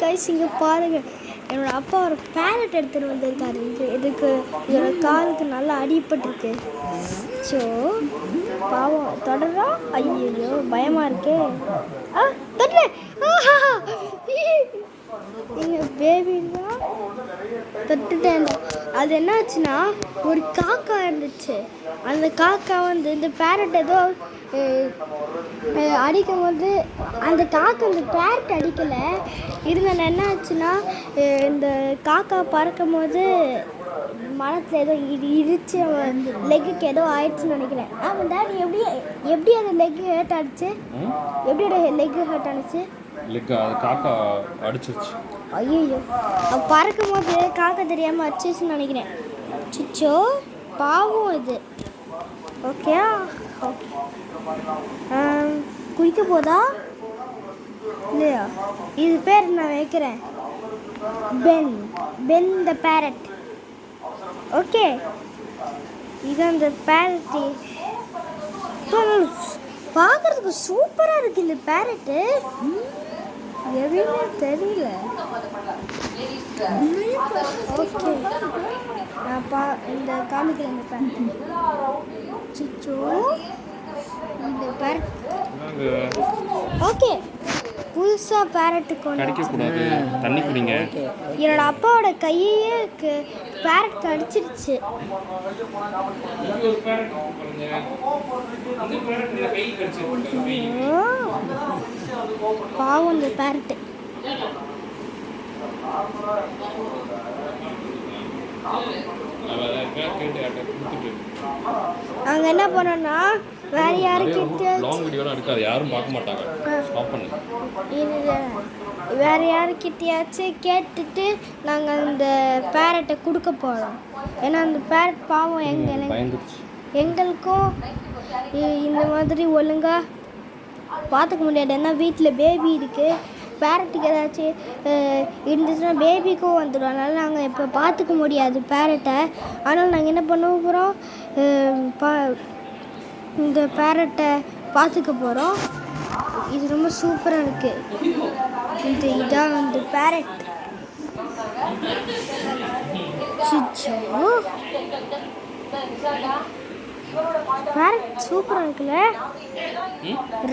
Guys இங்கே பாருங்கள், என்னோட அப்பா ஒரு பேரட் எடுத்துகிட்டு வந்திருக்காரு. இதுக்கு இதோட காலுக்கு நல்லா அடிபட்டிருக்கு. ஸோ பாவம் தொடரா. ஐயோ பயமாக இருக்கே. தொடர எங்கள் பேபி தான் தொட்டுட்டேன். அது என்ன ஆச்சுன்னா, ஒரு காக்கா இருந்துச்சு. அந்த காக்கா வந்து இந்த பேரட் ஏதோ அடிக்கும் போது அந்த காக்கா இந்த பேரட் அடிக்கலை. இருந்தாலும் என்ன ஆச்சுன்னா, இந்த காக்கா பறக்கும் போது மனத்தில் ஏதோ இடிச்சு லெக்குக்கு ஏதோ ஆயிடுச்சுன்னு நினைக்கிறேன். ஆமாம் டாடி, எப்படி அந்த லெக்கு ஹர்ட் ஆகிடுச்சு? எப்படி லெக்கு ஹர்ட் ஆனிச்சு? காக்கா அடிச்சிருச்சு. ஐயோ, பறக்கும் போது காக்கா தெரியாமல் அடிச்சிச்சுன்னு நினைக்கிறேன். சிச்சோ பாவம் இது. ஓகே ஓகே, குளிக்க போதா இல்லையா? இது பேர் நான் வைக்கிறேன் பென் த பேரட். ஓகே, இது அந்த பேரட்டு பார்க்குறதுக்கு சூப்பராக இருக்குது. இந்த பேரட்டு எதுவுமே தெரியல. ஓகே, நான் இந்த காமிக்கிறேன். இந்த பேரட் சிச்சோ, இந்த பேரட் ஓகே, புதுசாக பேரட்டு கடிக்கக்கூடாது, தண்ணி குடிங்க. என்னோட அப்பாவோட கையே பேரட் கடிச்சிருச்சு. பாவம் இந்த பேரட்டு. அங்கே என்ன பண்ணோன்னா, வேற யாருக்கிட்டையாச்சும் கேட்டுட்டு நாங்கள் அந்த பேரட்டை கொடுக்க போகிறோம். ஏன்னா அந்த பேரட் பாவம் எங்களுக்கும் இந்த மாதிரி ஒழுங்காக பார்த்துக்க முடியாது. ஏன்னா வீட்டில் பேபி இருக்குது. பேரட்டுக்கு ஏதாச்சும் இருந்துச்சுன்னா பேபிக்கும் வந்துடும். அதனால் நாங்கள் இப்போ பார்த்துக்க முடியாது பேரட்டை. ஆனால் நாங்கள் என்ன பண்ண போகிறோம், இந்த பேரட்டை பார்த்துக்க போகிறோம். இது ரொம்ப சூப்பராக இருக்குது. இதான் அந்த பேரட். பேரட் சூப்பராக இருக்குல்ல,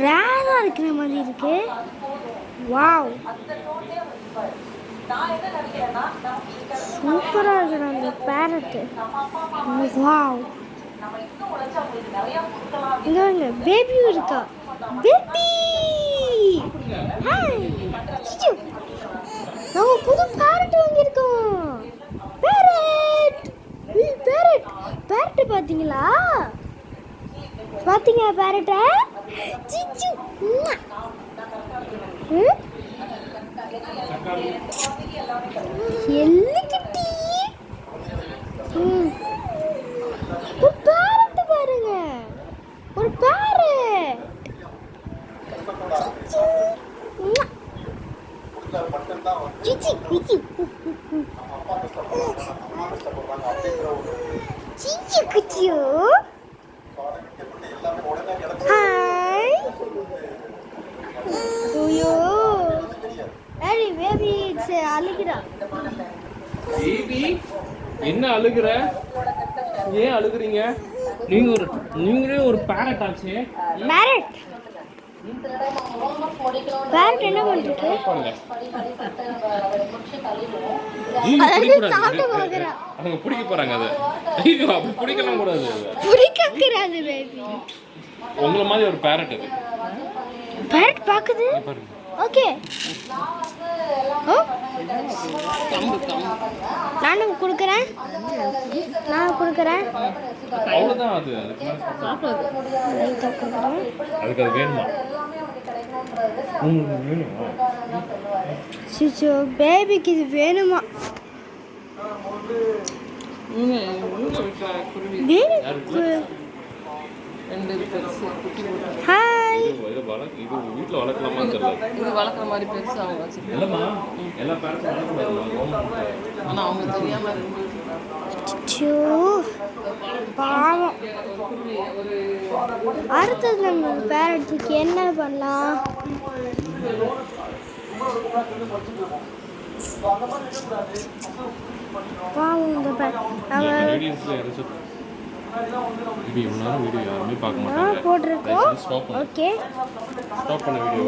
ரேராக இருக்கிற மாதிரி இருக்கு. வாவ், சூப்பராக இருக்கிற அந்த பேரட்டு. வாவ், இங்க பேபியும் இருக்கா. பேபி நம்ம புது பேரட் வாங்கியிருக்கோம். பேரட் பார்த்தீங்களா? பேரட்டை சிச்சு எல்லுக்குட்டி. ஒரு பேரட் பாருங்க, ஒரு பேரட். சிச்சு சிச்சு சிச்சு குச்சியோ. ஹாய் ஐயோ, அடி பேபி அழுகிறா. பேபி என்ன அழுகுற? ஏன் அழுகுறீங்க? நீங்களே ஒரு பேரட் ஆச்சு. பேரட் என்ன பண்ணிருக்கு? அவங்க பிடிக்க போறாங்க. அது ஐயோ, அப்படி பிடிக்கலாம் கூடாது. பிடிக்கக்கூடாது பேபி. உங்களை மாதிரி ஒரு பேரட் அது. பேரட் பாக்குது. ஓகே, நானும் கொடுக்குறேன். அவ்வளோதான். அது அதுக்கு அது வேணுமா? சிச்சோ, பேபிக்கு இது வேணுமா? ஹாய், இது வீட்டில் வளர்க்கலாமா தெரியல. இது வளர்க்குற மாதிரி பெருசு அவங்க வச்சுருக்காங்க. இல்லைம்மா, எல்லா பேரட்டும் வளர்க்கக்கூடாது. ஆனால் அவங்க தெரியாமல் பாவம். அடுத்தது நம்ம பேரட்டுக்கு என்ன பண்ணலாம்? பாவம் இந்த நாங்கள் கனேடியன்ஸ்ல யாராச்சும் இது இவ்வளோ நேரம் வீடியோ யாருமே பார்க்க மாட்டாங்க. போட்டிருக்கோம். ஸ்டாப் பண்ணு. ஓகே, ஸ்டாப் பண்ண வீடியோ.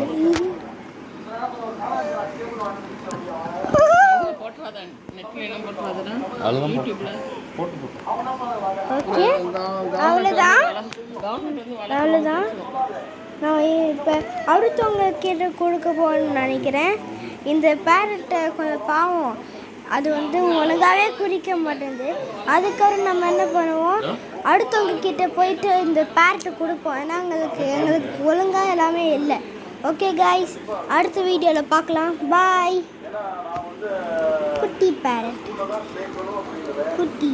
போட்டுறாத நெட்ல என்ன போட்டுறாதுன்னா அதுதான் யூடியூப்ல போட்டு போட்டு. ஓகே, அவ்வளோதான். கவர்மெண்ட் வந்து அவ்வளோதான். நான் இப்போ அடுத்தவங்க கிட்ட கொடுக்க போகணும்னு நினைக்கிறேன். இந்த பேரட்டை கொஞ்சம் பாவம், அது வந்து ஒழுங்காகவே குறிக்க மாட்டேங்குது. அதுக்கப்புறம் நம்ம என்ன பண்ணுவோம், அடுத்தவங்க கிட்ட போயிட்டு இந்த பேரட்டை கொடுப்போம். ஏன்னா எங்களுக்கு ஒழுங்காக எல்லாமே இல்லை. ஓகே காய்ஸ், அடுத்த வீடியோவில் பார்க்கலாம். பாய். குட்டி பேரட், குட்டி